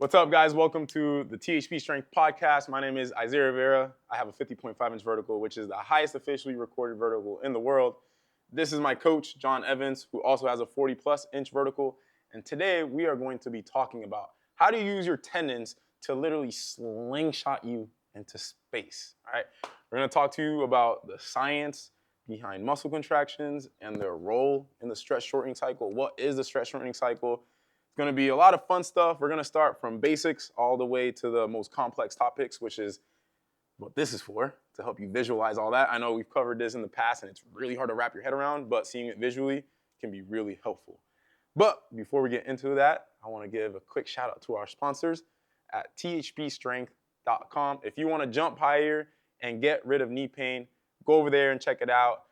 What's up, guys? Welcome to the THPstrength podcast. My name is Isaiah Rivera. I have a 50.5-inch vertical, which is the highest officially recorded vertical in the world. This is my coach, John Evans, who also has a 40-plus inch vertical. And today we are going to be talking about how to use your tendons to literally slingshot you into space. All right? We're going to talk to you about the science behind muscle contractions and their role in the stretch shortening cycle. What is the stretch shortening cycle? It's going to be a lot of fun stuff. We're going to start from basics all the way to the most complex topics, which is what this is for, to help you visualize all that. I know we've covered this in the past, and it's really hard to wrap your head around, but seeing it visually can be really helpful. But before we get into that, I want to give a quick shout out to our sponsors at THPstrength.com. If you want to jump higher and get rid of knee pain, go over there and check it out.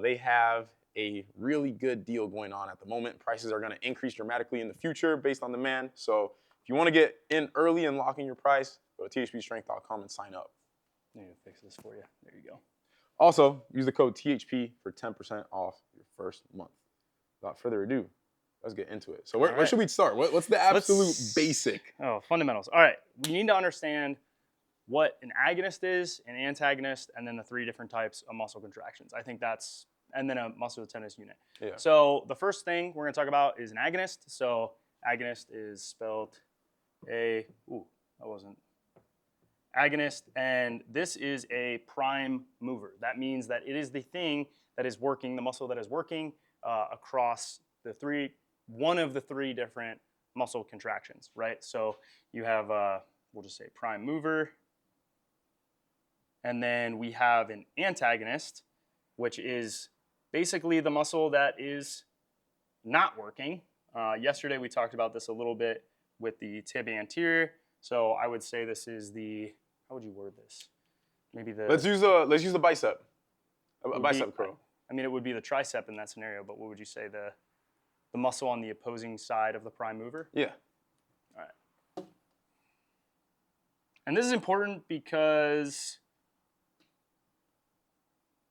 They have a really good deal going on at the moment. Prices are going to increase dramatically in the future based on demand. So if you want to get in early and lock in your price, go to THPstrength.com and sign up. I need to fix this for you. There you go. Also, use the code THP for 10% off your first month. Without further ado, let's get into it. So where should we start? What's the absolute basic? Oh, fundamentals. All right. We need to understand what an agonist is, an antagonist, and then the three different types of muscle contractions. I think that's, and then a musculotenous unit. Yeah. So the first thing we're going to talk about is an agonist. So agonist is spelled agonist, and this is a prime mover. That means that it is the thing that is working, the muscle that is working across one of the three different muscle contractions, right? So you have, we'll just say prime mover, and then we have an antagonist, which is basically the muscle that is not working. Yesterday we talked about this a little bit with the tib anterior. So I would say this is the, how would you word this? Maybe the... Let's use the bicep. A bicep curl. I mean, it would be the tricep in that scenario, but what would you say, the muscle on the opposing side of the prime mover? Yeah. All right. And this is important because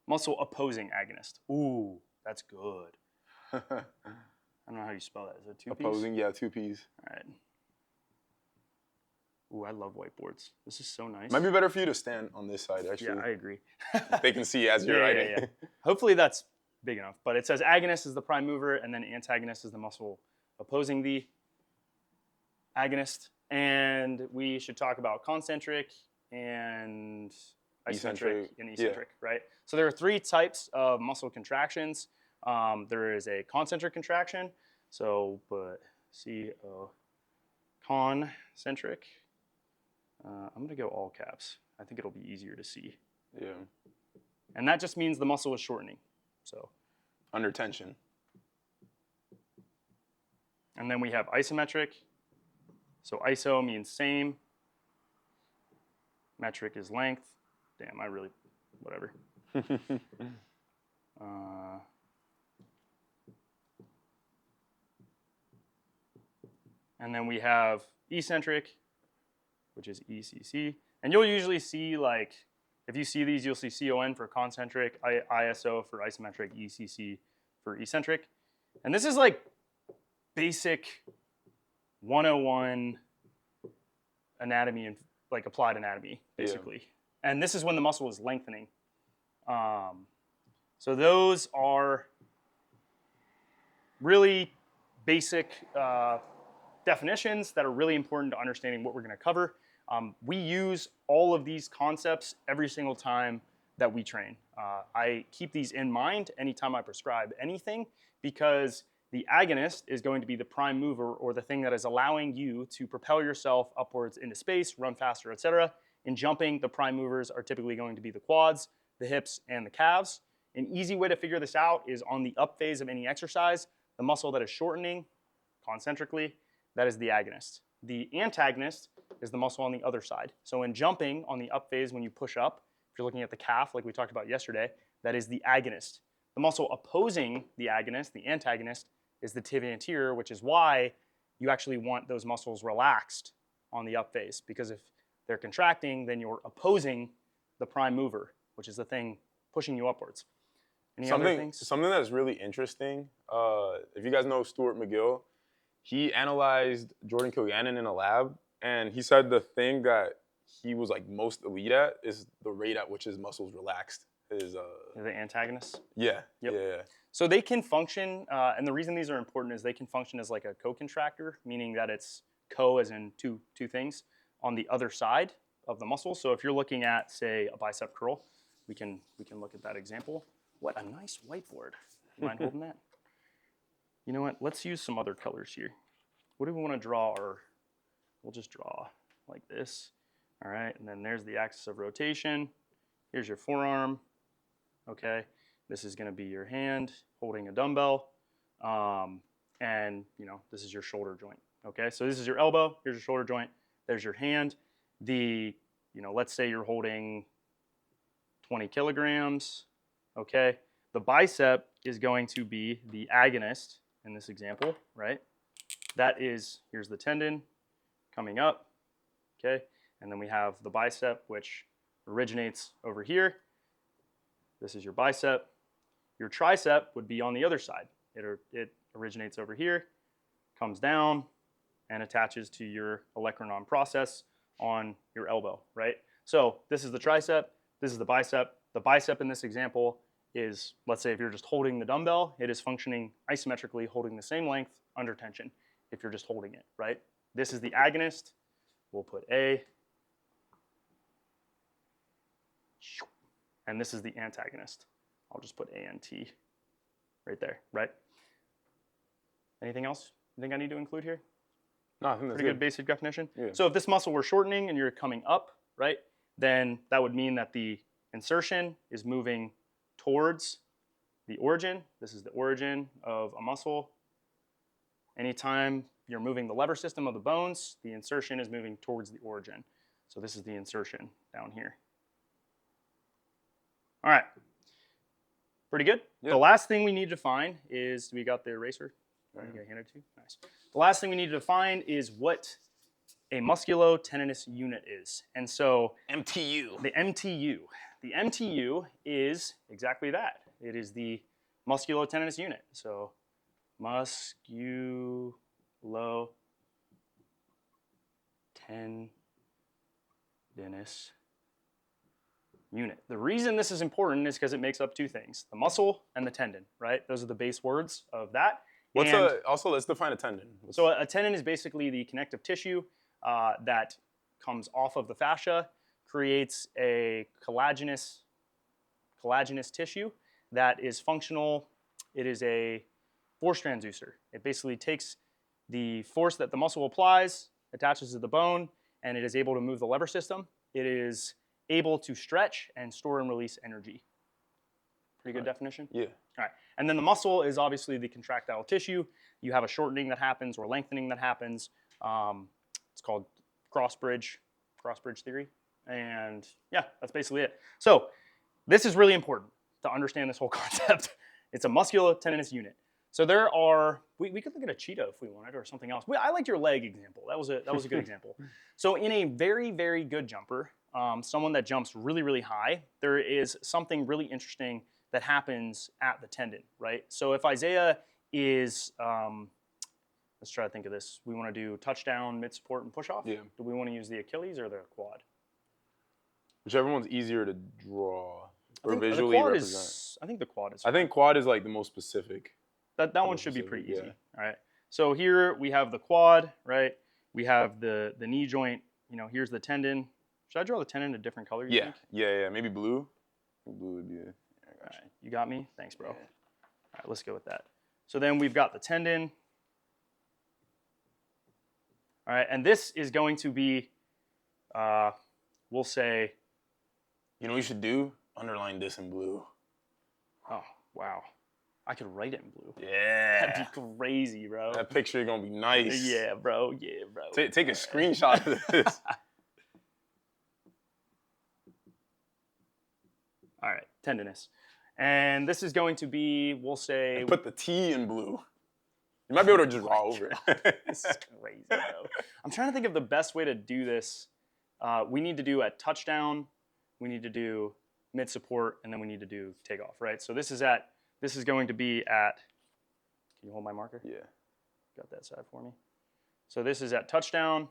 muscle opposing agonist. Ooh, that's good. I don't know how you spell that. Is it two P's? Opposing, yeah, two P's. All right. Ooh, I love whiteboards. This is so nice. Might be better for you to stand on this side, actually. Yeah, I agree. They can see as you're writing. Yeah. Hopefully that's big enough. But it says agonist is the prime mover, and then antagonist is the muscle opposing the agonist. And we should talk about concentric and eccentric and eccentric, right? So there are three types of muscle contractions. There is a concentric contraction. So, but concentric. I'm going to go all caps. I think it'll be easier to see. Yeah. And that just means the muscle is shortening. So under tension. And then we have isometric. So iso means same. Metric is length. Damn, whatever. And then we have eccentric, which is ECC. And you'll usually see, like, if you see these, you'll see CON for concentric, ISO for isometric, ECC for eccentric. And this is like basic 101 anatomy and like applied anatomy, basically. Yeah. And this is when the muscle is lengthening. So those are really basic definitions that are really important to understanding what we're going to cover. We use all of these concepts every single time that we train. I keep these in mind anytime I prescribe anything because the agonist is going to be the prime mover or the thing that is allowing you to propel yourself upwards into space, run faster, etc. In jumping, the prime movers are typically going to be the quads, the hips, and the calves. An easy way to figure this out is on the up phase of any exercise, the muscle that is shortening concentrically, that is the agonist. The antagonist is the muscle on the other side. So in jumping on the up phase when you push up, if you're looking at the calf like we talked about yesterday, that is the agonist. The muscle opposing the agonist, the antagonist, is the tib anterior, which is why you actually want those muscles relaxed on the up phase, because if they're contracting, then you're opposing the prime mover, which is the thing pushing you upwards. Any other things? Something that's really interesting, if you guys know Stuart McGill, he analyzed Jordan Kilgannon in a lab, and he said the thing that he was like most elite at is the rate at which his muscles relaxed. The antagonists. Yeah. Yep. Yeah. So they can function, and the reason these are important is they can function as like a co-contractor, meaning that it's co as in two things on the other side of the muscle. So if you're looking at, say, a bicep curl, we can look at that example. What a nice whiteboard. You mind holding that? You know what? Let's use some other colors here. What do we want to draw? We'll just draw like this. All right, and then there's the axis of rotation. Here's your forearm. Okay, this is going to be your hand holding a dumbbell, and this is your shoulder joint. Okay, so this is your elbow. Here's your shoulder joint. There's your hand. Let's say you're holding 20 kilograms. Okay, the bicep is going to be the agonist in this example, right? That is, here's the tendon coming up. Okay, and then we have the bicep, which originates over here. This is your bicep. Your tricep would be on the other side. It originates over here, comes down, and attaches to your olecranon process on your elbow, right? So this is the tricep, this is the bicep. The bicep in this example is, let's say if you're just holding the dumbbell, it is functioning isometrically, holding the same length under tension if you're just holding it, right? This is the agonist. We'll put A. And this is the antagonist. I'll just put ANT right there, right? Anything else you think I need to include here? No, I think that's Pretty good basic definition. Yeah. So if this muscle were shortening and you're coming up, right, then that would mean that the insertion is moving towards the origin. This is the origin of a muscle. Anytime you're moving the lever system of the bones, the insertion is moving towards the origin. So this is the insertion down here. All right. Pretty good. Yeah. The last thing we need to define is, we got the eraser? You got handed to you? Nice. The last thing we need to define is what a musculotendinous unit is. And so MTU. the MTU. The MTU is exactly that. It is the musculotendinous unit. So musculotendinous unit. The reason this is important is because it makes up two things, the muscle and the tendon, right? Those are the base words of that. Also, let's define a tendon. So a tendon is basically the connective tissue that comes off of the fascia, creates a collagenous tissue that is functional. It is a force transducer. It basically takes the force that the muscle applies, attaches to the bone, and it is able to move the lever system. It is able to stretch and store and release energy. Pretty good definition? Yeah. All right. And then the muscle is obviously the contractile tissue. You have a shortening that happens or lengthening that happens. It's called cross-bridge theory. And yeah, that's basically it. So this is really important to understand this whole concept. It's a musculotendinous unit. So there are, we could look at a cheetah if we wanted, or something else. I liked your leg example. That was a good example. So in a very, very good jumper, someone that jumps really, really high, there is something really interesting that happens at the tendon, right? So if Isaiah is, let's try to think of this. We want to do touchdown, mid support, and push off. Yeah. Do we want to use the Achilles or the quad? Whichever one's easier to draw or I think the quad is. I think quad is like the most specific. That one should be pretty easy. All right. So here we have the quad, right? We have the knee joint. Here's the tendon. Should I draw the tendon a different color? You think? Yeah. Maybe blue. Blue would be it. All right. You got me? Thanks, bro. Yeah. All right, let's go with that. So then we've got the tendon. All right, and this is going to be, we'll say. You know what you should do? Underline this in blue. Oh, wow. I could write it in blue. Yeah. That'd be crazy, bro. That picture is going to be nice. Yeah, bro. Take a screenshot of this. All right, tendinous. And this is going to be, we'll say. And put the T in blue. You might be able to just draw over it. This is crazy, bro. I'm trying to think of the best way to do this. We need to do a touchdown. We need to do mid support, and then we need to do takeoff, right? So this is going to be at. Can you hold my marker? Yeah. got that side for me. So this is at touchdown.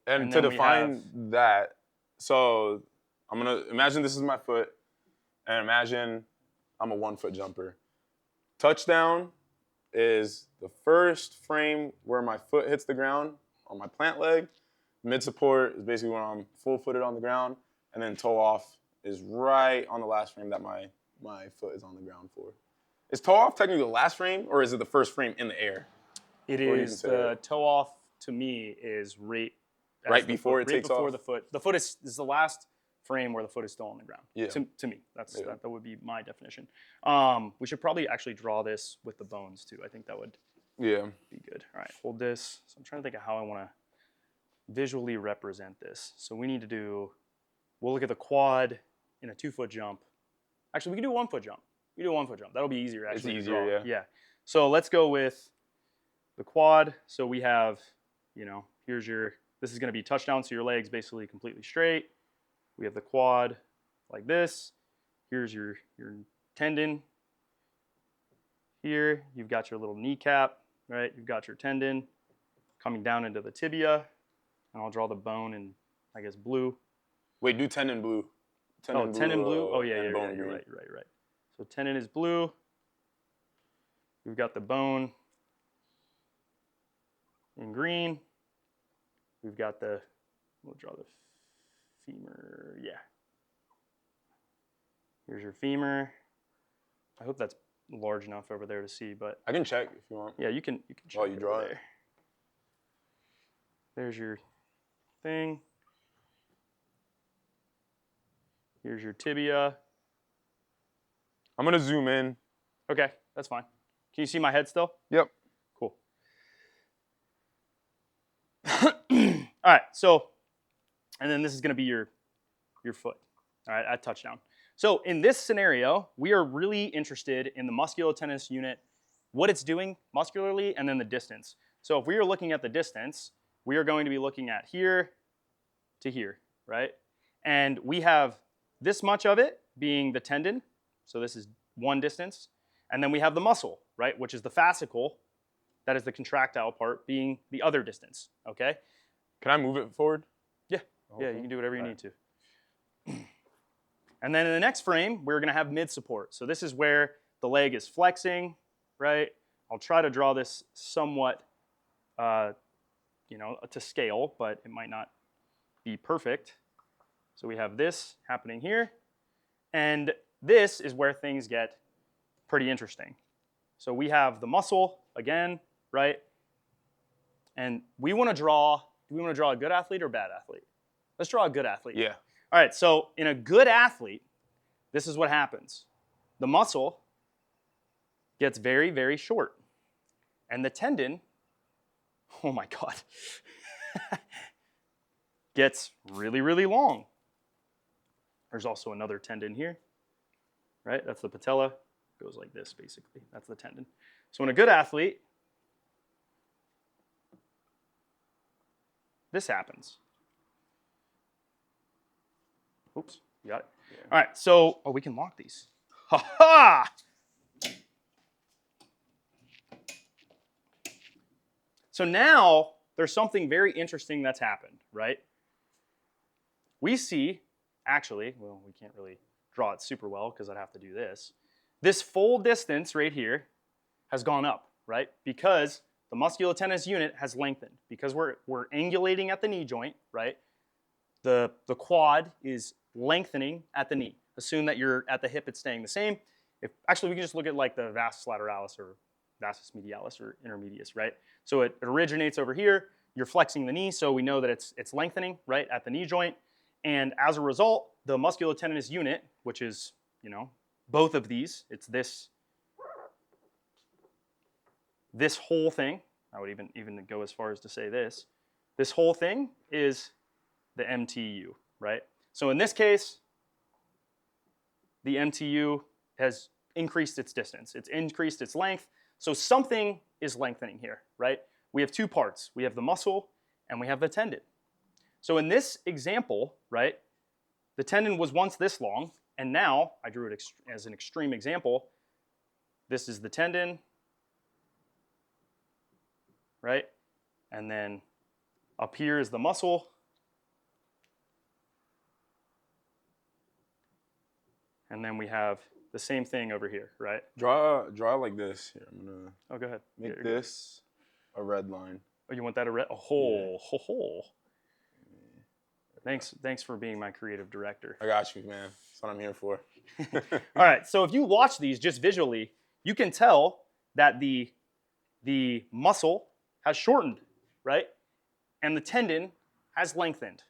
And to define that, so I'm going to imagine this is my foot, and imagine I'm a 1-foot jumper. Touchdown is the first frame where my foot hits the ground on my plant leg. Mid support is basically when I'm full-footed on the ground, and then toe off is right on the last frame that my foot is on the ground for. Is toe off technically the last frame, or is it the first frame in the air? It is the toe off to me is right before it takes off. Right before the foot. The foot is the last frame where the foot is still on the ground. Yeah. To me, that would be my definition. We should probably actually draw this with the bones too. I think that would be good. All right, hold this. So I'm trying to think of how I want to visually represent this. So we need to do. We'll look at the quad in a 2-foot jump. Actually, we can do a 1-foot jump. We do a 1-foot jump. That'll be easier. Actually, it's easier, yeah. So let's go with the quad. So we have, here's your. This is going to be touchdown. So your leg's basically completely straight. We have the quad like this. Here's your tendon. Here you've got your little kneecap, right? You've got your tendon coming down into the tibia, and I'll draw the bone in, I guess, blue. Wait, do tendon blue. Tendon blue. Oh yeah, bone you're right. So tendon is blue. We've got the bone in green. We've got we'll draw the femur, yeah. Here's your femur. I hope that's large enough over there to see, but I can check if you want. Yeah, you can check. Oh, you draw it. There's your thing. Here's your tibia. I'm gonna zoom in. Okay, that's fine. Can you see my head still? Yep. Cool. All right, so, and then this is going to be your foot, all right, at touchdown. So in this scenario, we are really interested in the musculotendinous unit, what it's doing muscularly, and then the distance. So if we are looking at the distance, we are going to be looking at here to here, right? And we have this much of it being the tendon, so this is one distance, and then we have the muscle, right, which is the fascicle, that is the contractile part, being the other distance, okay? Can I move it forward? Yeah, yeah, you can do whatever you need to. And then in the next frame, we're gonna have mid support. So this is where the leg is flexing, right? I'll try to draw this somewhat, to scale, but it might not be perfect. So we have this happening here, and this is where things get pretty interesting. So we have the muscle again, right? And we want to draw. Do we want to draw a good athlete or a bad athlete? Let's draw a good athlete. Yeah. All right, so in a good athlete, this is what happens. The muscle gets very, very short. And the tendon, oh my God, gets really, really long. There's also another tendon here, right? That's the patella. It goes like this, basically. That's the tendon. So in a good athlete, this happens. Oops, you got it. Yeah. All right, so, we can lock these. Ha ha! So now there's something very interesting that's happened, right? We see, actually, well, we can't really draw it super well because I'd have to do this. This full distance right here has gone up, right? Because the musculotendinous unit has lengthened. Because we're angulating at the knee joint, right? The quad is lengthening at the knee. Assume that you're at the hip, it's staying the same. Actually, we can just look at like the vastus lateralis or vastus medialis or intermedius, right? So it originates over here. You're flexing the knee, so we know that it's lengthening, right, at the knee joint. And as a result, the musculotendinous unit, which is, both of these, it's this whole thing. I would even go as far as to say this. This whole thing is the MTU, right? So in this case, the MTU has increased its distance. It's increased its length. So something is lengthening here, right? We have two parts. We have the muscle and we have the tendon. So in this example, right, the tendon was once this long, and now, I drew it as an extreme example, this is the tendon, right? And then up here is the muscle. And then we have the same thing over here, right? Draw like this. Here, I'm gonna Oh, go ahead. make this a red line. Oh, you want that a red? A hole. Yeah. Ho. Thanks for being my creative director. I got you, man. That's what I'm here for. All right, so if you watch these just visually, you can tell that the muscle has shortened, right? And the tendon has lengthened.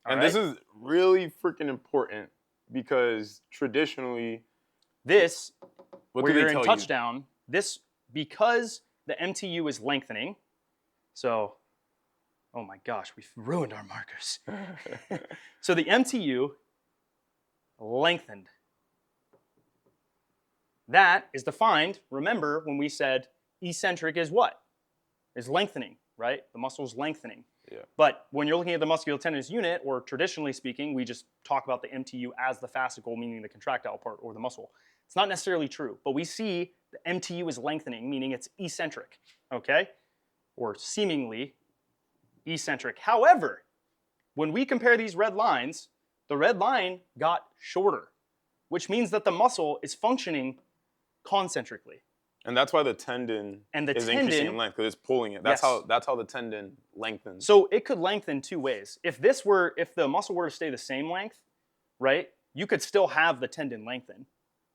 And this is really freaking important because traditionally, this, what where do they you're tell in touchdown, this, because the MTU is lengthening, so, oh my gosh, we've ruined our markers. So the MTU lengthened. That is defined, remember when we said eccentric is what? Is lengthening, right? The muscle's lengthening. Yeah. But when you're looking at the musculotendinous unit, or traditionally speaking, we just talk about the MTU as the fascicle, meaning the contractile part or the muscle. It's not necessarily true, but we see the MTU is lengthening, meaning it's eccentric, okay? Or seemingly eccentric. However, when we compare these red lines, the red line got shorter, which means that the muscle is functioning concentrically. And that's why the tendon is increasing in length, because it's pulling it. That's how the tendon lengthens. So it could lengthen two ways. If the muscle were to stay the same length, right, you could still have the tendon lengthen.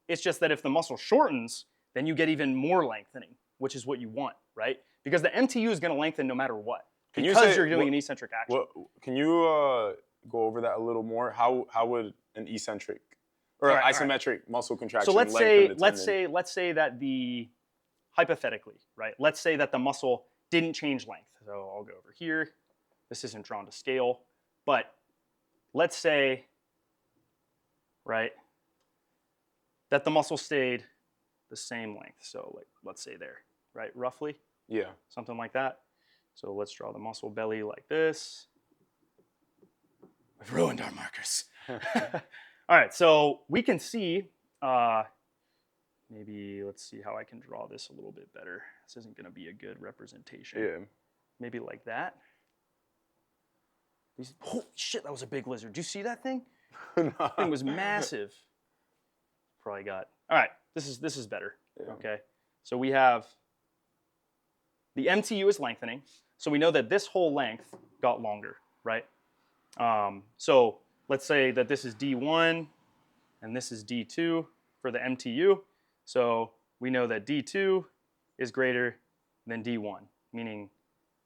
It's just that if the muscle shortens, then you get even more lengthening, which is what you want, right? Because the MTU is going to lengthen no matter what. Because you're doing an eccentric action. Can you go over that a little more? How would an eccentric or isometric muscle contraction lengthen the tendon? Let's say that hypothetically, right? Let's say that the muscle didn't change length. So I'll go over here. This isn't drawn to scale, but let's say, right, that the muscle stayed the same length. So like, let's say there, right, roughly. Yeah. Something like that. So let's draw the muscle belly like this. We've ruined our markers. All right, so we can see, maybe let's see how I can draw this a little bit better. This isn't going to be a good representation. Yeah. Maybe like that. Holy shit, that was a big lizard. Did you see that thing? No. That thing was massive. Probably got. All right, this is better. Yeah. Okay, so we have the MTU is lengthening, so we know that this whole length got longer, right? So let's say that this is D1 and this is D2 for the MTU. So we know that D2 is greater than D1, meaning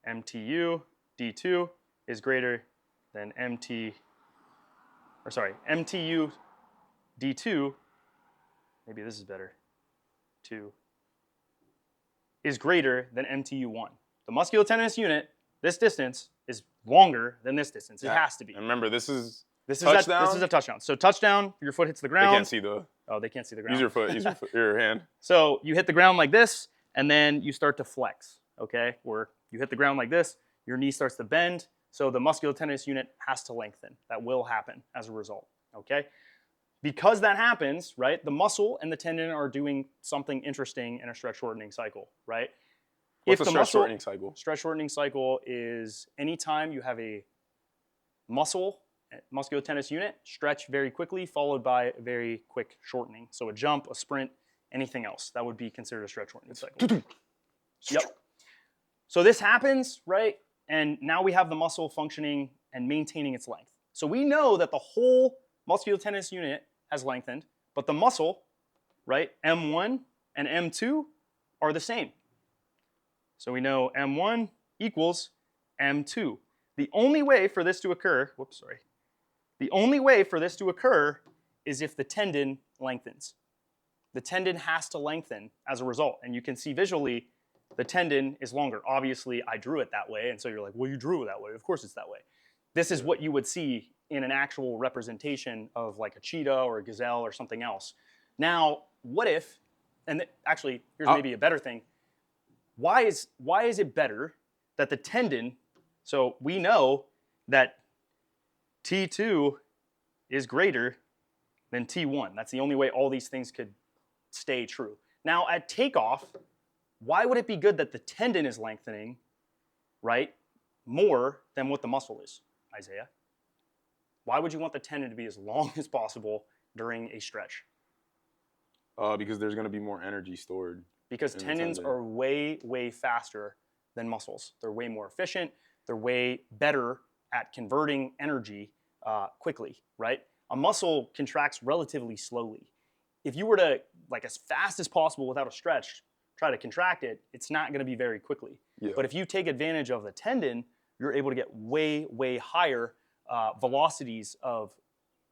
MTU D2 is greater than MTU D2, maybe this is better, 2, is greater than MTU1. The musculotendinous unit, this distance, is longer than this distance. It has to be. And remember, this is touchdown. This is a touchdown. So touchdown, your foot hits the ground. They can't see the... Oh, they can't see the ground. Use your foot, your hand. So you hit the ground like this, and then you start to flex, okay? Or you hit the ground like this, your knee starts to bend, so the musculotendinous unit has to lengthen. That will happen as a result, okay? Because that happens, right, the muscle and the tendon are doing something interesting in a stretch-shortening cycle, right? What's a stretch-shortening cycle? Stretch-shortening cycle is anytime you have a musculotendinous unit stretch very quickly, followed by a very quick shortening. So a jump, a sprint, anything else. That would be considered a stretch-shortening cycle. Yep. So this happens, right? And now we have the muscle functioning and maintaining its length. So we know that the whole musculotendinous unit has lengthened, but the muscle, right, M1 and M2 are the same. So we know M1 equals M2. The only way for this to occur, the only way for this to occur is if the tendon lengthens. The tendon has to lengthen as a result, and you can see visually the tendon is longer. Obviously, I drew it that way, and so you're like, well, you drew it that way. Of course it's that way. This is what you would see in an actual representation of like a cheetah or a gazelle or something else. Now, what if, and actually, here's maybe a better thing. Why is it better that the tendon, so we know that T2 is greater than T1. That's the only way all these things could stay true. Now, at takeoff, why would it be good that the tendon is lengthening right, more than what the muscle is, Isaiah. Why would you want the tendon to be as long as possible during a stretch? Because there's going to be more energy stored. Because tendons are way, way faster than muscles. They're way more efficient. They're way better at converting energy quickly, right? A muscle contracts relatively slowly. If you were to, like as fast as possible without a stretch, try to contract it, it's not going to be very quickly. Yeah. But if you take advantage of the tendon, you're able to get way, way higher velocities of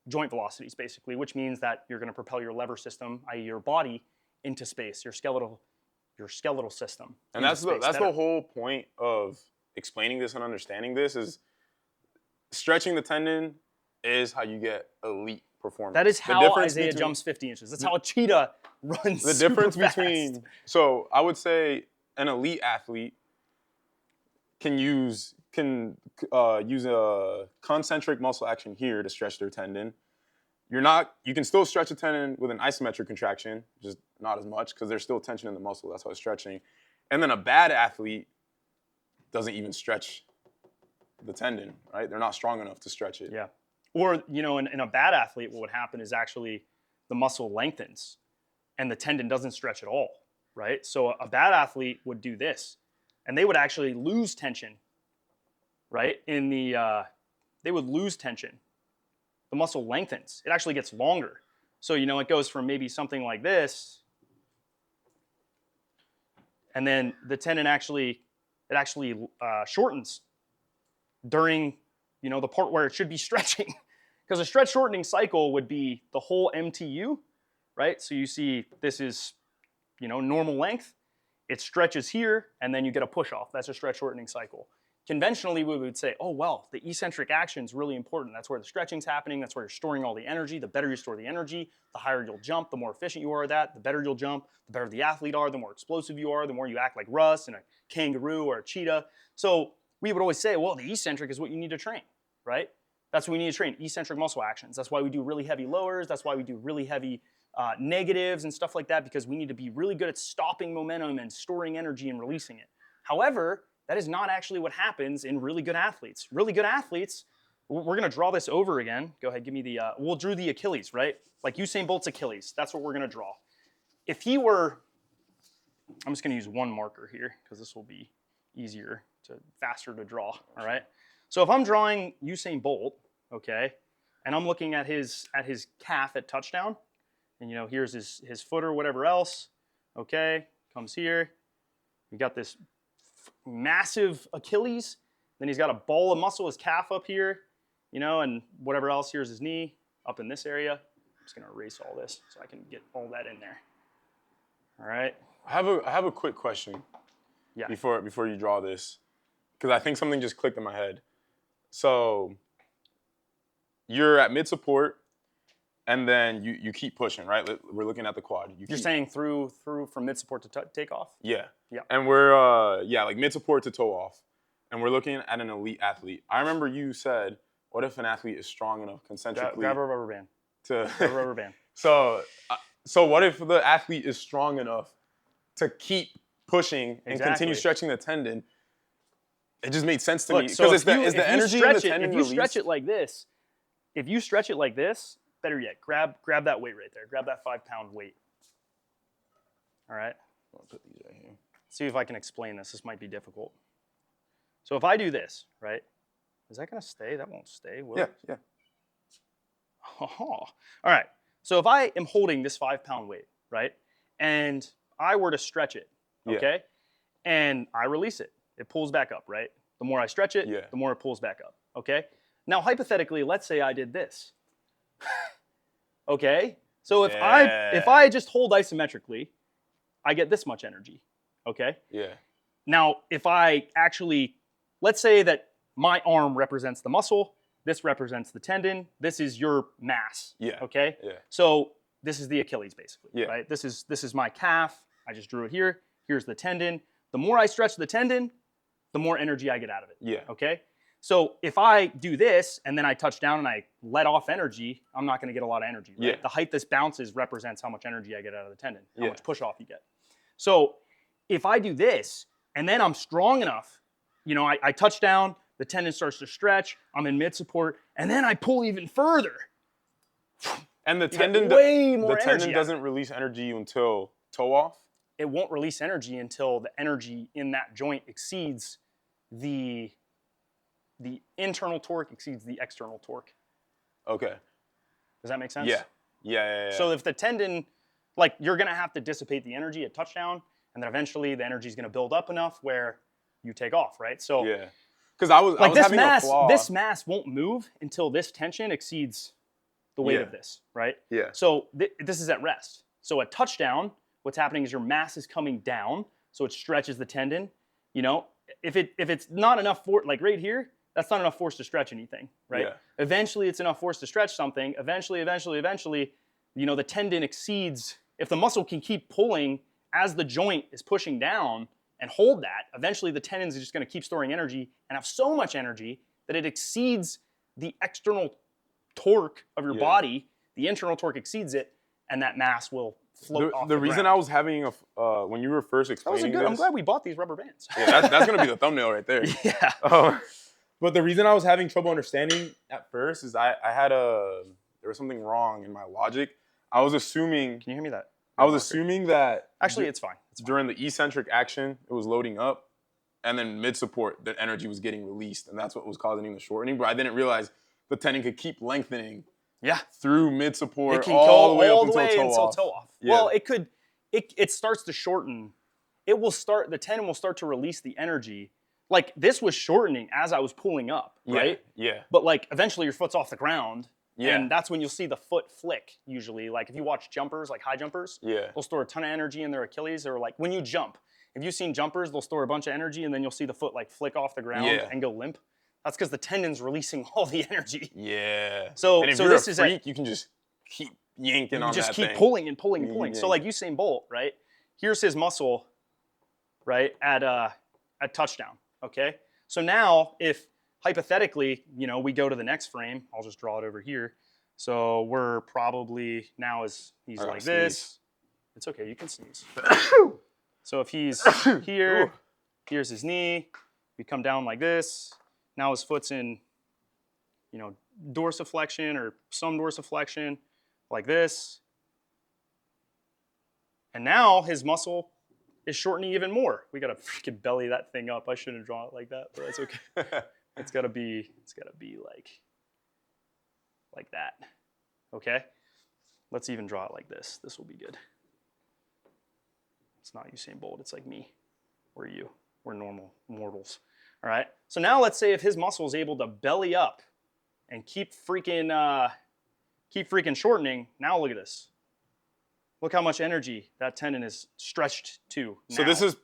joint velocities, basically, which means that you're going to propel your lever system, i.e. your body, into space, your skeletal system. And that's the whole point of explaining this and understanding this is stretching the tendon is how you get elite performance. That is how Isaiah jumps 50 inches. That's how a cheetah runs the difference super fast. Between, so I would say an elite athlete can use a concentric muscle action here to stretch their tendon. You can still stretch a tendon with an isometric contraction, just not as much because there's still tension in the muscle. That's how it's stretching. And then a bad athlete doesn't even stretch the tendon, right? They're not strong enough to stretch it. Yeah. Or, in a bad athlete, what would happen is actually the muscle lengthens and the tendon doesn't stretch at all, right? So a bad athlete would do this and they would actually lose tension, right? They would lose tension. The muscle lengthens. It actually gets longer. So, it goes from maybe something like this, and then the tendon actually shortens during, the part where it should be stretching. Because a stretch shortening cycle would be the whole MTU, right? So you see this is, normal length. It stretches here, and then you get a push off. That's a stretch shortening cycle. Conventionally, we would say, oh, well, the eccentric action is really important. That's where the stretching's happening. That's where you're storing all the energy. The better you store the energy, the higher you'll jump, the more efficient you are at that, the better you'll jump, the better the athlete are, the more explosive you are, the more you act like Russ and a kangaroo or a cheetah. So we would always say, well, the eccentric is what you need to train, right? That's what we need to train, eccentric muscle actions. That's why we do really heavy lowers. That's why we do really heavy negatives and stuff like that, because we need to be really good at stopping momentum and storing energy and releasing it. However, that is not actually what happens in really good athletes. Really good athletes, we're going to draw this over again. Go ahead, give me the, we'll draw the Achilles, right? Like Usain Bolt's Achilles. That's what we're going to draw. If he were, I'm just going to use one marker here because this will be faster to draw, all right? So if I'm drawing Usain Bolt, okay, and I'm looking at his calf at touchdown, and here's his foot or whatever else, okay, comes here. We got this massive Achilles, then he's got a ball of muscle, his calf up here, and whatever else. Here's his knee up in this area. I'm just gonna erase all this so I can get all that in there. All right. I have a quick question. Yeah. Before you draw this, because I think something just clicked in my head. So you're at mid support, and then you keep pushing, right? We're looking at the quad. You're saying through from mid support to take off? Yeah. Yeah. And we're like mid support to toe off, and we're looking at an elite athlete. I remember you said, "What if an athlete is strong enough concentrically?" Grab a rubber band. Grab a rubber band. So what if the athlete is strong enough to keep pushing and continue stretching the tendon? It just made sense to me because it's the energy in the tendon. If you stretch it like this, better yet, grab that weight right there. Grab that 5-pound weight. All right. I'll put these right here. See if I can explain this. This might be difficult. So if I do this, right? Is that going to stay? That won't stay, will it? Yeah. All right. So if I am holding this 5-pound weight, right, and I were to stretch it, okay, and I release it, it pulls back up, right? The more I stretch it, the more it pulls back up, okay? Now, hypothetically, let's say I did this, okay? So if I just hold isometrically, I get this much energy, okay? Yeah. Now, if I actually, let's say that my arm represents the muscle, this represents the tendon, this is your mass, okay? Yeah. So this is the Achilles, basically, right? This is my calf. I just drew it here. Here's the tendon. The more I stretch the tendon, the more energy I get out of it. Yeah. Okay? So if I do this and then I touch down and I let off energy, I'm not going to get a lot of energy. Right? Yeah. The height this bounces represents how much energy I get out of the tendon, how much push off you get. So if I do this and then I'm strong enough, I touch down, the tendon starts to stretch, I'm in mid support, and then I pull even further. And the You get tendon, way more the tendon energy out of doesn't release energy until toe off. It won't release energy until the energy in that joint exceeds the internal torque exceeds the external torque. Okay. Does that make sense? Yeah. So if the tendon, like, you're going to have to dissipate the energy at touchdown, and then eventually the energy is going to build up enough where you take off, right? So yeah, because I was this having a flaw. This mass won't move until this tension exceeds the weight of this, right? Yeah. So this is at rest. So at touchdown, what's happening is your mass is coming down, so it stretches the tendon. If it's not enough force, like right here, that's not enough force to stretch anything, right? Yeah. Eventually, it's enough force to stretch something. Eventually, the tendon exceeds. If the muscle can keep pulling as the joint is pushing down and hold that, eventually the tendons are just going to keep storing energy and have so much energy that it exceeds the external torque of your body. The internal torque exceeds it, and that mass will float off the reason ground. I was having when you were first explaining this, I'm glad we bought these rubber bands. Yeah, that's going to be the thumbnail right there. Yeah. But the reason I was having trouble understanding at first is there was something wrong in my logic. I was assuming. Can you hear me that? I was assuming that. Actually, it's fine. During the eccentric action, it was loading up, and then mid support, the energy was getting released, and that's what was causing the shortening. But I didn't realize the tendon could keep lengthening. Yeah. Through mid support, it can all go the way all up the way until toe off. Yeah. Well, it starts to shorten. The tendon will start to release the energy. Like, this was shortening as I was pulling up, right? Yeah. But like, eventually your foot's off the ground. Yeah. And that's when you'll see the foot flick, usually. Like, if you watch jumpers, like high jumpers, they'll store a ton of energy in their Achilles. Or like, when you jump, if you've seen jumpers, they'll store a bunch of energy, and then you'll see the foot like flick off the ground and go limp. That's because the tendon's releasing all the energy. Yeah. So, and if so you're this a is freak, you can just keep yanking on that thing. Just keep pulling and pulling and pulling. So like Usain Bolt, right? Here's his muscle, right, at touchdown, okay? So now if hypothetically, we go to the next frame, I'll just draw it over here. So we're probably, now he's like this. It's okay, you can sneeze. So if he's here, here's his knee, we come down like this. Now his foot's in, dorsiflexion or some dorsiflexion, like this. And now his muscle is shortening even more. We gotta freaking belly that thing up. I shouldn't draw it like that, but that's okay. It's gotta be like that. Okay? Let's even draw it like this. This will be good. It's not Usain Bolt, it's like me or you. We're normal mortals. All right? So now let's say if his muscle is able to belly up and keep freaking shortening, now look at this. Look how much energy that tendon is stretched to now. So this is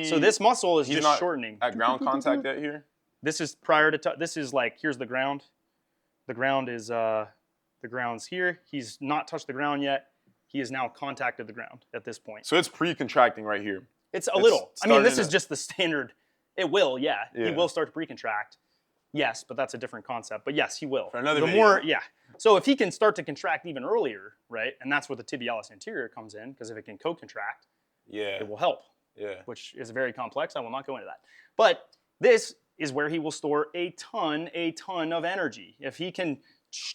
So this muscle is he's just not shortening. At ground contact yet here? This is prior to, this is like, here's the ground. The ground is, the ground's here. He's not touched the ground yet. He has now contacted the ground at this point. So it's pre-contracting right here. It's a little. I mean, this is just the standard. It will, yeah. He will start to pre-contract. Yes, but that's a different concept. But yes, he will. For another video. So if he can start to contract even earlier, right, and that's where the tibialis anterior comes in, because if it can co-contract, it will help. Yeah. Which is very complex. I will not go into that. But this is where he will store a ton of energy. If he can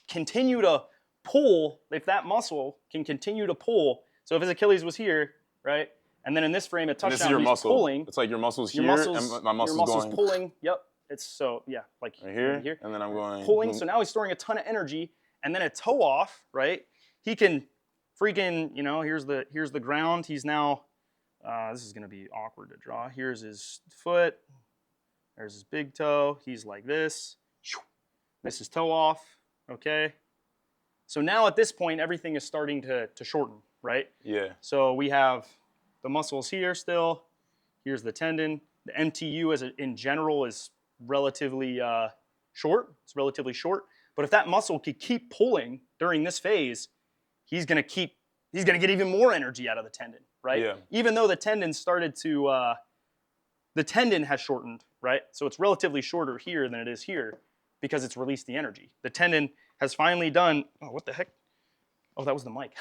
continue to pull, if that muscle can continue to pull, so if his Achilles was here, right, and then in this frame at touchdown, this is your he's muscle. Pulling. It's like your muscle's here, and my muscle's going. Pulling. Yep. It's so, like right here, and then I'm going. Pulling, so now he's storing a ton of energy, and then a toe off, right? He can freaking, here's the ground. He's now, this is going to be awkward to draw. Here's his foot. There's his big toe. He's like this. This is toe off, okay? So now at this point, everything is starting to shorten, right? Yeah. So we have the muscles here still. Here's the tendon. The MTU in general is relatively short. It's relatively short. But if that muscle could keep pulling during this phase, he's going to get even more energy out of the tendon, right? Yeah. Even though the tendon the tendon has shortened, right? So it's relatively shorter here than it is here because it's released the energy. The tendon has finally done, oh, what the heck? Oh, that was the mic.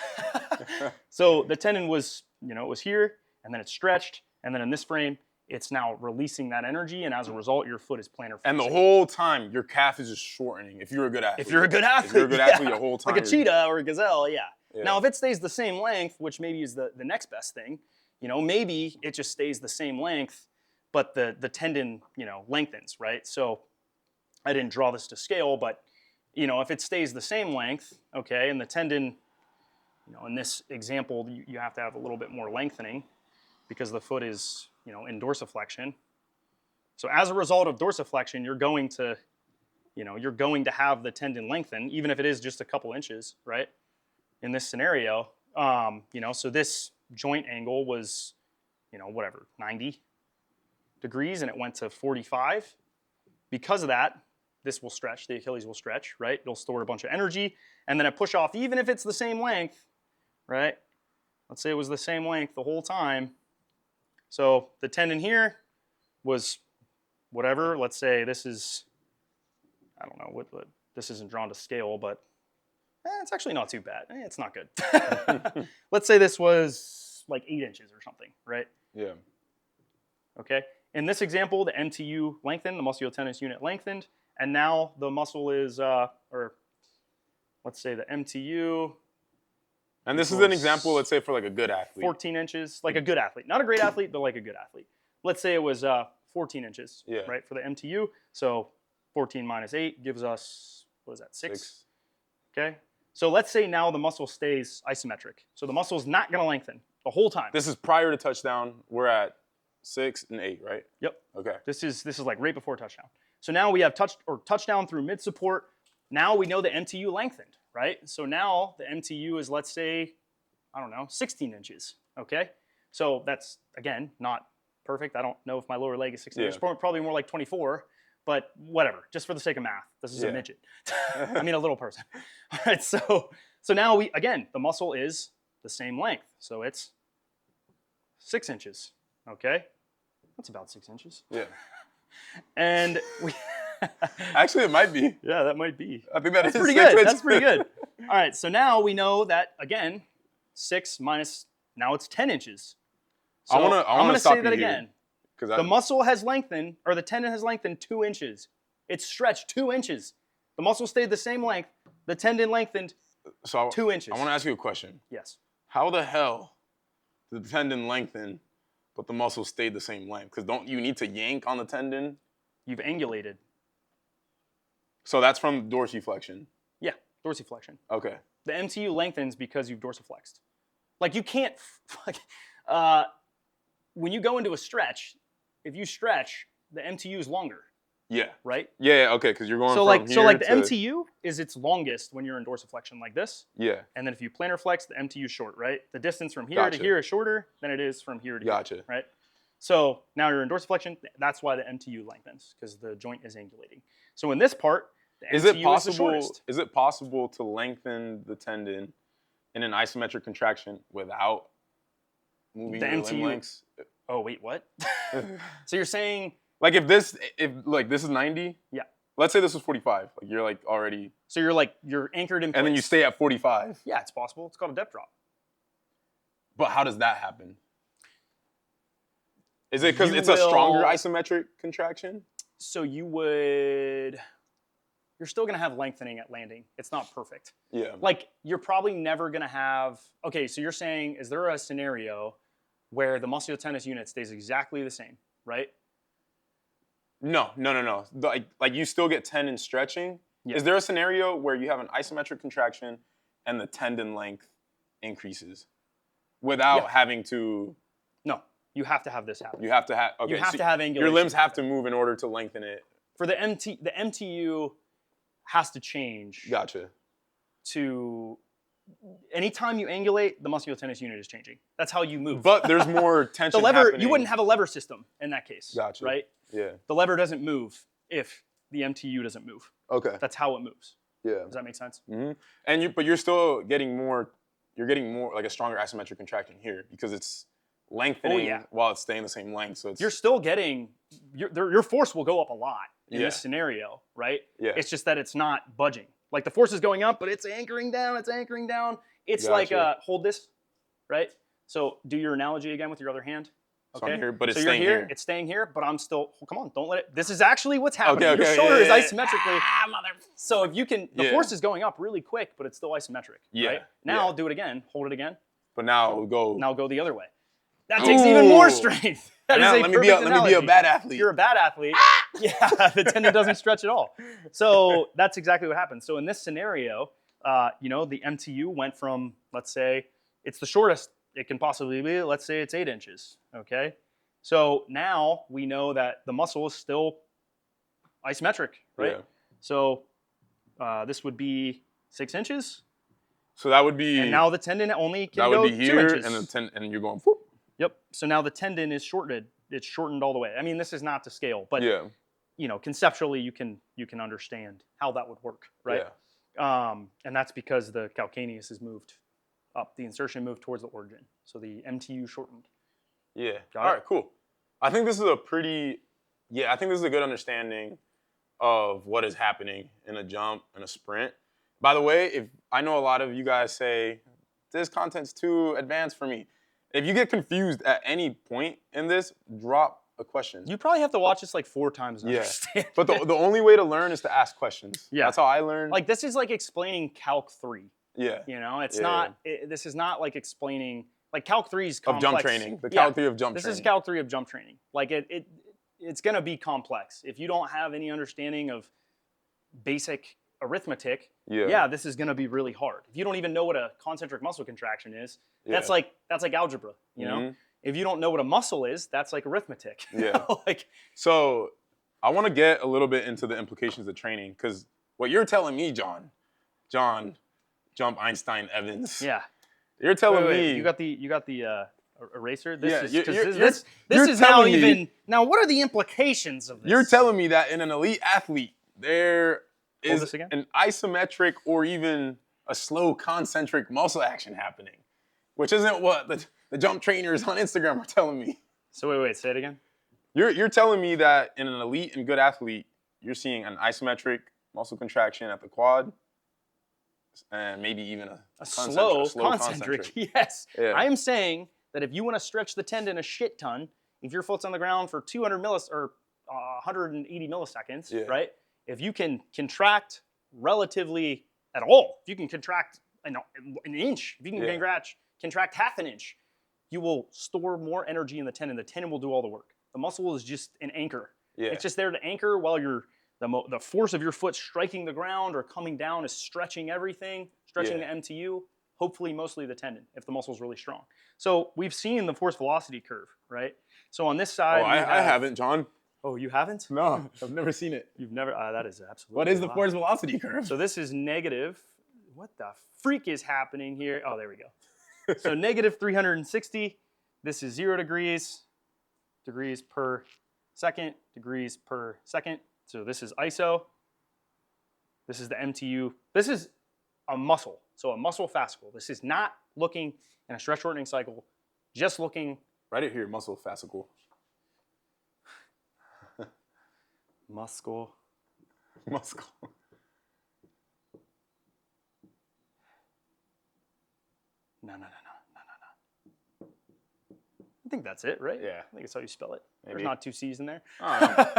So the tendon was, it was here, and then it stretched, and then in this frame, it's now releasing that energy, and as a result, your foot is plantar flexing. And the whole time, your calf is just shortening. If you're a good athlete. If you're a good athlete, if you're a good athlete, the whole time. Like a cheetah or a gazelle, yeah. Yeah. Now, if it stays the same length, which maybe is the next best thing, maybe it just stays the same length, but the tendon, lengthens, right? So I didn't draw this to scale, but, if it stays the same length, okay, and the tendon, in this example, you have to have a little bit more lengthening because the foot is, in dorsiflexion. So as a result of dorsiflexion, you're going to have the tendon lengthen, even if it is just a couple inches, right? In this scenario, so this joint angle was, 90 degrees, and it went to 45. Because of that, this will stretch, the Achilles will stretch, right? It'll store a bunch of energy, and then it push off, even if it's the same length, right? Let's say it was the same length the whole time. So the tendon here was whatever. Let's say this is, I don't know, what this isn't drawn to scale, but it's actually not too bad. It's not good. Let's say this was like 8 inches or something, right? Yeah. Okay. In this example, the MTU lengthened, the musculotendinous unit lengthened, and now the muscle is, or let's say the MTU. And this is an example, let's say, for like a good athlete. 14 inches, like a good athlete. Not a great athlete, but like a good athlete. Let's say it was 14 inches, right, for the MTU. So 14 minus 8 gives us, what is that, 6? Okay. So let's say now the muscle stays isometric. So the muscle is not going to lengthen the whole time. This is prior to touchdown. We're at 6 and 8, right? Yep. Okay. This is like right before touchdown. So now we have touchdown through mid support. Now we know the MTU lengthened, right? So now the MTU is, let's say, I don't know, 16 inches. Okay. So that's, again, not perfect. I don't know if my lower leg is 16 inches. Probably more like 24. But whatever, just for the sake of math, this is a midget. I mean, a little person. All right, so now the muscle is the same length. So it's 6 inches, okay? That's about 6 inches. Yeah. And we... Actually, it might be. Yeah, that might be. I think that's pretty good. That's pretty good. All right, so now we know that, again, 6 minus, now it's 10 inches. So I'm going to say that again. The muscle has lengthened, or the tendon has lengthened 2 inches. It's stretched 2 inches. The muscle stayed the same length. The tendon lengthened 2 inches. I want to ask you a question. Yes. How the hell did the tendon lengthen, but the muscle stayed the same length? Because don't you need to yank on the tendon? You've angulated. So that's from dorsiflexion? Yeah, dorsiflexion. Okay. The MTU lengthens because you've dorsiflexed. Like you can't, when you go into a stretch, if you stretch, the MTU is longer. Yeah. Right? Yeah, okay, because you're going so from here the MTU is its longest when you're in dorsiflexion like this. Yeah. And then if you plantar flex, the MTU is short, right? The distance from here to here is shorter than it is from here to here, right? So now you're in dorsiflexion. That's why the MTU lengthens, because the joint is angulating. So in this part, the MTU is the shortest. Is it possible to lengthen the tendon in an isometric contraction without moving your limb lengths? Oh, wait, what? So you're saying... Like if this is 90? Yeah. Let's say this was 45. Like you're like already... So you're anchored in place. And then you stay at 45. Yeah, it's possible. It's called a depth drop. But how does that happen? Is it because it's a stronger isometric contraction? So you're still going to have lengthening at landing. It's not perfect. Yeah. Like you're probably never going to have... Okay, so you're saying, is there a scenario where the musculotendinous unit stays exactly the same, right? No. Like you still get tendon stretching. Yeah. Is there a scenario where you have an isometric contraction and the tendon length increases without having to? No, you have to have this happen. You have to have. Okay, you have to have angulation. Your limbs have to move in order to lengthen it. For the MTU has to change. Gotcha. Anytime you angulate, the musculotendinous unit is changing. That's how you move. But there's more tension. The lever, happening. You wouldn't have a lever system in that case. Gotcha. Right? Yeah. The lever doesn't move if the MTU doesn't move. Okay. That's how it moves. Yeah. Does that make sense? Mm-hmm. But you're still getting more. You're getting more like a stronger isometric contraction here because it's lengthening while it's staying the same length. So you're still getting your force will go up a lot in this scenario, right? Yeah. It's just that it's not budging. Like the force is going up, but it's anchoring down. It's like hold this, right? So do your analogy again with your other hand. So Okay, I'm here, but it's so you're staying here, here. it's staying here, but I'm still. Oh, come on, don't let it. This is actually what's happening. Okay, Your okay, shoulder yeah, is yeah. isometrically. So if you can, the Yeah. force is going up really quick, but it's still isometric. Yeah, Right? Now yeah. do it again. Hold it again. But now we'll go. Now go the other way. That takes even more Ooh. strength. That And is now a let perfect me be a analogy. bad athlete. You're a bad athlete. Yeah, the tendon doesn't stretch at all. So that's exactly what happens. So in this scenario, the MTU went from, let's say, it's the shortest it can possibly be. Let's say it's 8 inches. Okay. So now we know that the muscle is still isometric, right? Yeah. So this would be 6 inches. So that would be. And now the tendon only can that go would be 2 here, inches. and you're going. Whoop. Yep. So now the tendon is shortened. It's shortened all the way. I mean, this is not to scale, but Yeah. Conceptually you can understand how that would work, right? Yeah. And that's because the calcaneus is moved up. The insertion moved towards the origin. So the MTU shortened. Yeah. Got All it? right. Cool. I think this is a pretty. Yeah, I think this is a good understanding of what is happening in a jump and a sprint. By the way, if I know a lot of you guys say this content's too advanced for me. If you get confused at any point in this, drop a question. You probably have to watch this like 4 times to Yeah. understand. But the only way to learn is to ask questions. Yeah. That's how I learned. Like this is like explaining Calc 3. Yeah. It's Yeah, not. This is not like explaining like Calc 3 is complex. Of jump training. The Calc 3 of jump This training. is Calc 3 of jump training. Like it's gonna be complex if you don't have any understanding of basic arithmetic. Yeah. This is gonna be really hard. If you don't even know what a concentric muscle contraction is, that's Yeah. like algebra. You know, Mhm. if you don't know what a muscle is, that's like arithmetic. Yeah. Like So I want to get a little bit into the implications of training, because what you're telling me, John, Jump Einstein Evans. yeah. You're telling Wait, me you got the eraser. This Yeah, is you're- 'cause you're- this you're is now telling me- even now. What are the implications of this? you're telling me that in an elite athlete there Hold is this again. an isometric or even a slow concentric muscle action happening, which isn't what the jump trainers on Instagram are telling me. So wait, say it again. You're telling me that in an elite and good athlete, you're seeing an isometric muscle contraction at the quad, and maybe even a slow concentric. Yes. Yeah. I am saying that if you want to stretch the tendon a shit ton, if your foot's on the ground for 180 milliseconds, Yeah. right? If you can contract relatively at all, if you can contract an inch, if you can Yeah. contract half an inch, you will store more energy in the tendon. The tendon will do all the work. The muscle is just an anchor. Yeah. It's just there to anchor while the force of your foot striking the ground or coming down is stretching everything, stretching Yeah. the MTU, hopefully mostly the tendon if the muscle's really strong. So we've seen the force velocity curve, right? So on this side, Oh, I haven't, John. Oh, you haven't? No, I've never seen it. You've never? That is absolutely. What is the wild. force velocity curve? So this is negative. What the freak is happening here? Oh, there we go. So negative 360. This is 0 degrees per second, degrees per second. So this is ISO. This is the MTU. This is a muscle. So a muscle fascicle. This is not looking in a stretch shortening cycle, just looking. Write it here, muscle fascicle. Muscle. Muscle. No. I think that's it, right? Yeah. I think it's how you spell it. Maybe. There's not 2 C's in there.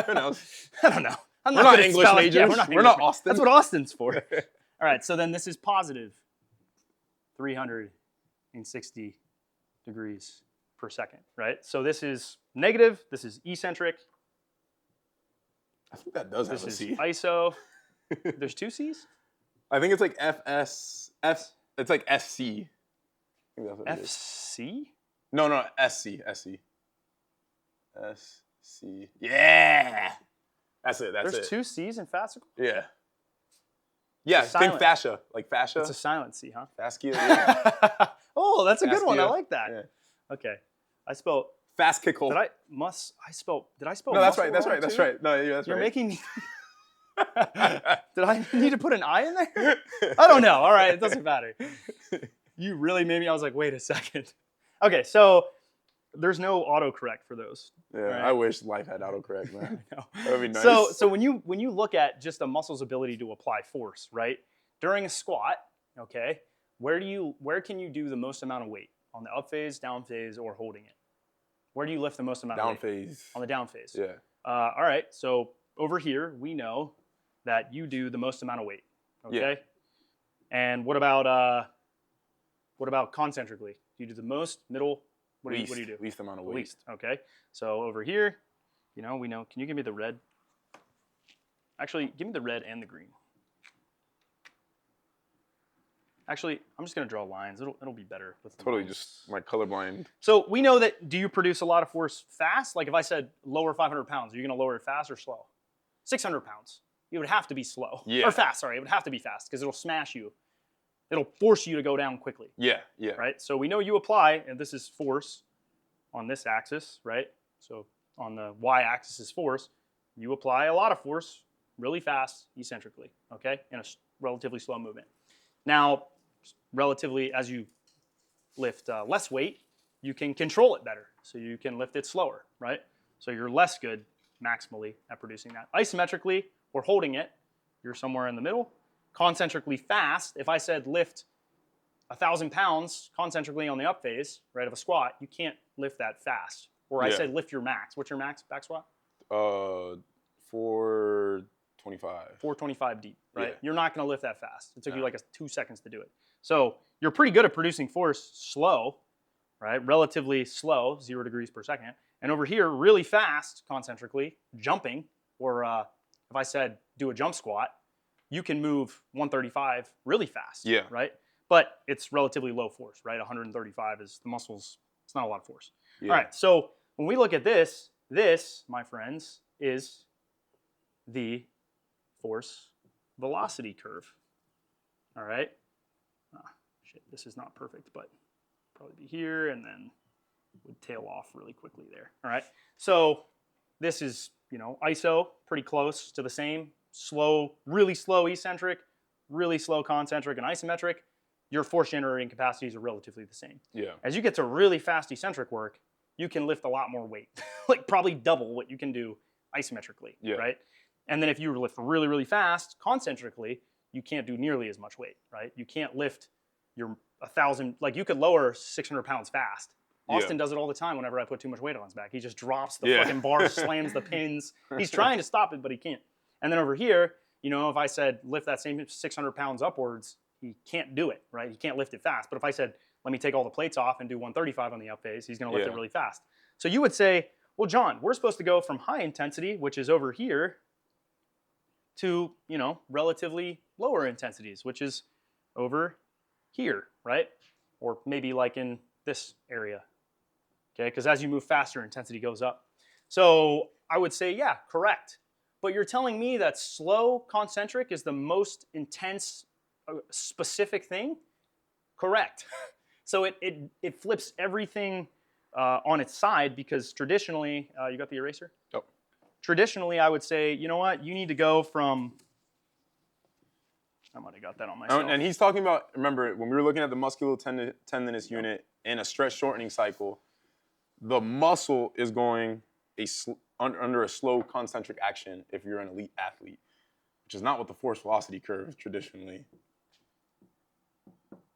Who knows? I don't know. I'm We're not good at English spelling. majors. Yeah, We're not English majors. Austin. That's what Austin's for. All right, so then this is positive 360 degrees per second, right? So this is negative. This is eccentric. I think that does This have a is C. ISO. There's 2 C's? I think it's like it's like SC. I think that's what it is. FC? No, SC. Yeah. That's it. There's 2 C's in fascicle? Yeah. Yeah, It's think silent. fascia. Like fascia. It's a silent C, huh? Fascia. Yeah. Oh, that's a good one. I Fascia. like that. Yeah. Okay. I spelled. Fascicle. Did I spell? No, that's muscle right. That's wrong right. That's too? right. No, yeah, that's You're right. making me. Did I need to put an I in there? I don't know. All right, it doesn't matter. You really made me. I was like, wait a second. Okay, so there's no autocorrect for those. Yeah, right? I wish life had autocorrect, man. No. That would be nice. So when you look at just a muscle's ability to apply force, right? During a squat, okay, where can you do the most amount of weight? On the up phase, down phase, or holding it? Where do you lift the most amount Down of weight? phase. On the down phase. Yeah. All right, so over here, we know that you do the most amount of weight, okay? Yeah. And what about concentrically? Do you do the most, middle? What do you do? Least amount of weight. Least, okay. So over here, we know, can you give me the red? Actually, give me the red and the green. Actually, I'm just gonna draw lines. It'll be better with the Totally lines. just my colorblind. So we know that, do you produce a lot of force fast? Like if I said lower 500 pounds, are you gonna lower it fast or slow? 600 pounds, it would have to be slow. Yeah. Or fast, sorry, it would have to be fast because it'll smash you. It'll force you to go down quickly. Yeah, yeah. Right, so we know you apply, and this is force on this axis, right? So on the y-axis is force. You apply a lot of force really fast, eccentrically, okay? In a relatively slow movement. Now, relatively, as you lift less weight, you can control it better. So you can lift it slower, right? So you're less good maximally at producing that. Isometrically, or holding it, you're somewhere in the middle. Concentrically fast, if I said lift 1,000 pounds concentrically on the up phase, right, of a squat, you can't lift that fast. Or I said lift your max. What's your max back squat? 425. 425 deep, right? Yeah. You're not going to lift that fast. It took you like 2 seconds to do it. So you're pretty good at producing force slow, right? Relatively slow, 0 degrees per second. And over here, really fast, concentrically, jumping, or if I said do a jump squat, you can move 135 really fast, right? But it's relatively low force, right? 135 is the muscles, it's not a lot of force. Yeah. All right, so when we look at this, my friends, is the force velocity curve. All right. Shit, this is not perfect, but probably be here and then would tail off really quickly there. All right. So this is, iso, pretty close to the same. Slow, really slow eccentric, really slow concentric, and isometric. Your force generating capacities are relatively the same. Yeah. As you get to really fast eccentric work, you can lift a lot more weight, like probably double what you can do isometrically, right? And then if you lift really, really fast, concentrically, you can't do nearly as much weight, right? You can't lift your 1,000, like you could lower 600 pounds fast. Austin does it all the time whenever I put too much weight on his back. He just drops the fucking bar, slams the pins. He's trying to stop it, but he can't. And then over here, if I said lift that same 600 pounds upwards, he can't do it, right? He can't lift it fast. But if I said, let me take all the plates off and do 135 on the up phase, he's gonna lift it really fast. So you would say, well, John, we're supposed to go from high intensity, which is over here, to, relatively lower intensities, which is over here, right? Or maybe like in this area, okay? Because as you move faster, intensity goes up. So I would say, yeah, correct. But you're telling me that slow concentric is the most intense specific thing? Correct. So it flips everything on its side because traditionally, you got the eraser? Yep. Traditionally, I would say, you know what? You need to go from, I might have got that on myself. And he's talking about, remember, when we were looking at the musculotendinous unit in a stretch shortening cycle, the muscle is going under a slow concentric action if you're an elite athlete, which is not what the force velocity curve traditionally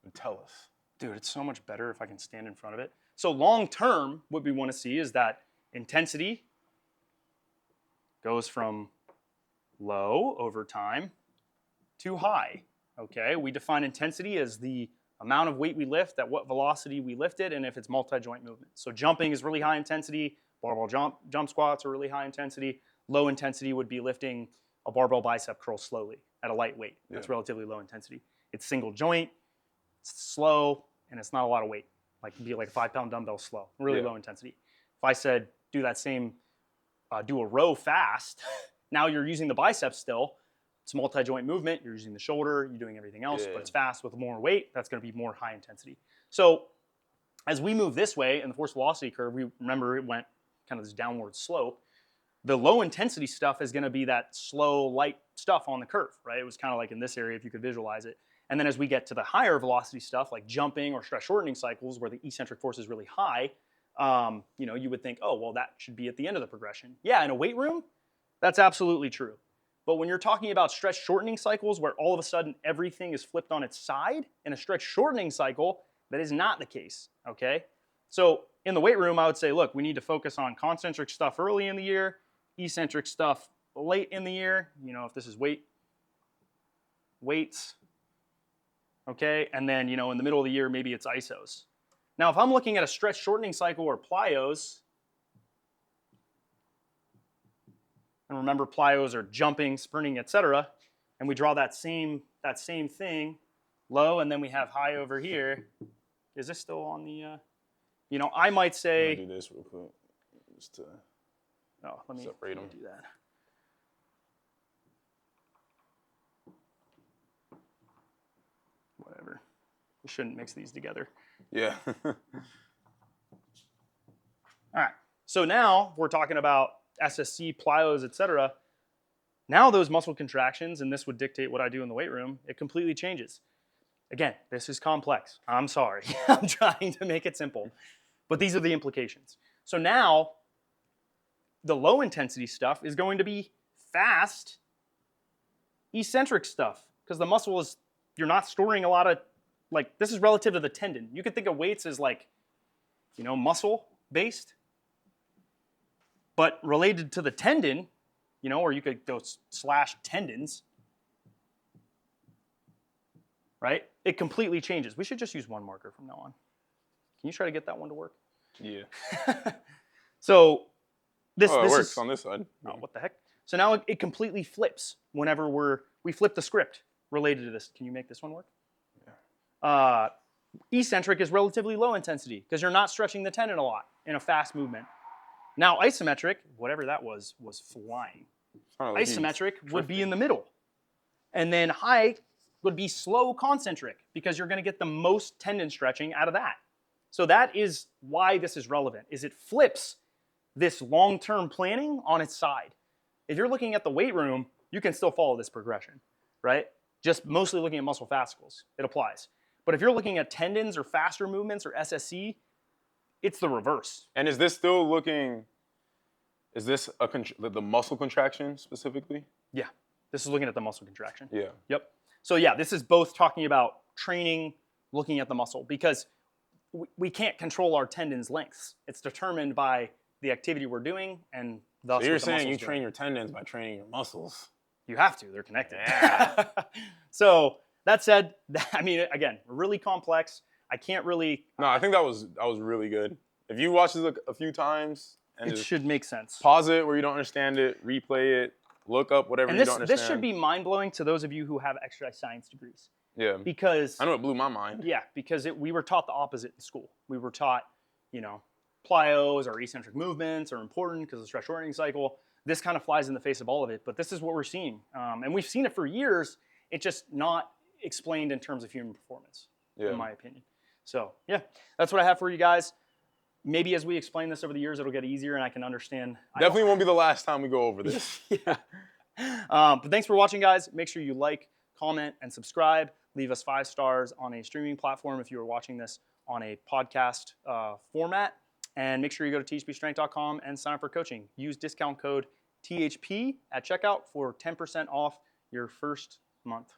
would tell us. Dude, it's so much better if I can stand in front of it. So long term, what we want to see is that intensity goes from low over time to high, okay? We define intensity as the amount of weight we lift at what velocity we lift it, and if it's multi-joint movement. So jumping is really high intensity, barbell jump squats are really high intensity. Low intensity would be lifting a barbell bicep curl slowly at a light weight. That's relatively low intensity. It's single joint, it's slow, and it's not a lot of weight. Like it'd be like a 5-pound dumbbell slow, really low intensity. If I said do that same, do a row fast, now you're using the bicep still. It's multi-joint movement. You're using the shoulder. You're doing everything else, but it's fast with more weight. That's going to be more high intensity. So as we move this way in the force velocity curve, we remember it went kind of this downward slope. The low intensity stuff is going to be that slow, light stuff on the curve, right? It was kind of like in this area if you could visualize it. And then as we get to the higher velocity stuff like jumping or stretch shortening cycles where the eccentric force is really high, you would think, oh, well, that should be at the end of the progression. Yeah, in a weight room, that's absolutely true. But when you're talking about stretch shortening cycles where all of a sudden everything is flipped on its side, in a stretch shortening cycle, that is not the case, okay? So in the weight room, I would say, look, we need to focus on concentric stuff early in the year, eccentric stuff late in the year. You know, if this is weights, okay? And then, you know, in the middle of the year, maybe it's isos. Now, if I'm looking at a stretch shortening cycle or plyos, and remember plyos are jumping, sprinting, etc., and we draw that same thing, low, and then we have high over here. Is this still on the, you know, I might say. I'm gonna do this real quick, just to let me separate them. do that. Whatever. We shouldn't mix these together. Yeah. All right. So now we're talking about SSC, plyos, etc. Now those muscle contractions, and this would dictate what I do in the weight room, it completely changes. Again, this is complex. I'm sorry. I'm trying to make it simple. But these are the implications. So now the low intensity stuff is going to be fast, eccentric stuff, because the muscle is, you're not storing a lot of, like, this is relative to the tendon. You could think of weights as like, you know, muscle based, but related to the tendon, you know, or you could go slash tendons, right? It completely changes. We should just use one marker from now on. Can you try to get that one to work? Yeah. So this works is on this side. Oh, what the heck? So now it completely flips whenever we flip the script related to this. Can you make this one work? Yeah. Eccentric is relatively low intensity because you're not stretching the tendon a lot in a fast movement. Now isometric, whatever that was flying. Like Isometric would be in the middle. And then high would be slow concentric because you're going to get the most tendon stretching out of that. So that is why this is relevant, is it flips this long-term planning on its side. If you're looking at the weight room, you can still follow this progression, right? Just mostly looking at muscle fascicles, it applies. But if you're looking at tendons or faster movements or SSC, it's the reverse. And is this still looking, is this the muscle contraction specifically? Yeah, this is looking at the muscle contraction. Yeah. Yep. So yeah, this is both talking about training, looking at the muscle, because we can't control our tendons' lengths. It's determined by the activity we're doing, and thus So you're what the saying you muscle's train doing. your tendons by training your muscles. You have to. They're connected. Yeah. So that said, I mean, again, really complex. I can't really. No, I think that was really good. If you watch this a few times and It just should make sense. pause it where you don't understand it, replay it, look up whatever And you don't understand. this should be mind-blowing to those of you who have exercise science degrees. Yeah. Because I know it blew my mind. yeah, because we were taught the opposite in school. We were taught, you know, plyos or eccentric movements are important because of the stretch shortening cycle. This kind of flies in the face of all of it, but this is what we're seeing. And we've seen it for years. It's just not explained in terms of human performance, in my opinion. So yeah, that's what I have for you guys. Maybe as we explain this over the years, it'll get easier and I can understand. Definitely won't be the last time we go over this. Yeah. But thanks for watching, guys. Make sure you like, comment, and subscribe. Leave us 5 stars on a streaming platform if you are watching this on a podcast format. And make sure you go to THPstrength.com and sign up for coaching. Use discount code THP at checkout for 10% off your first month.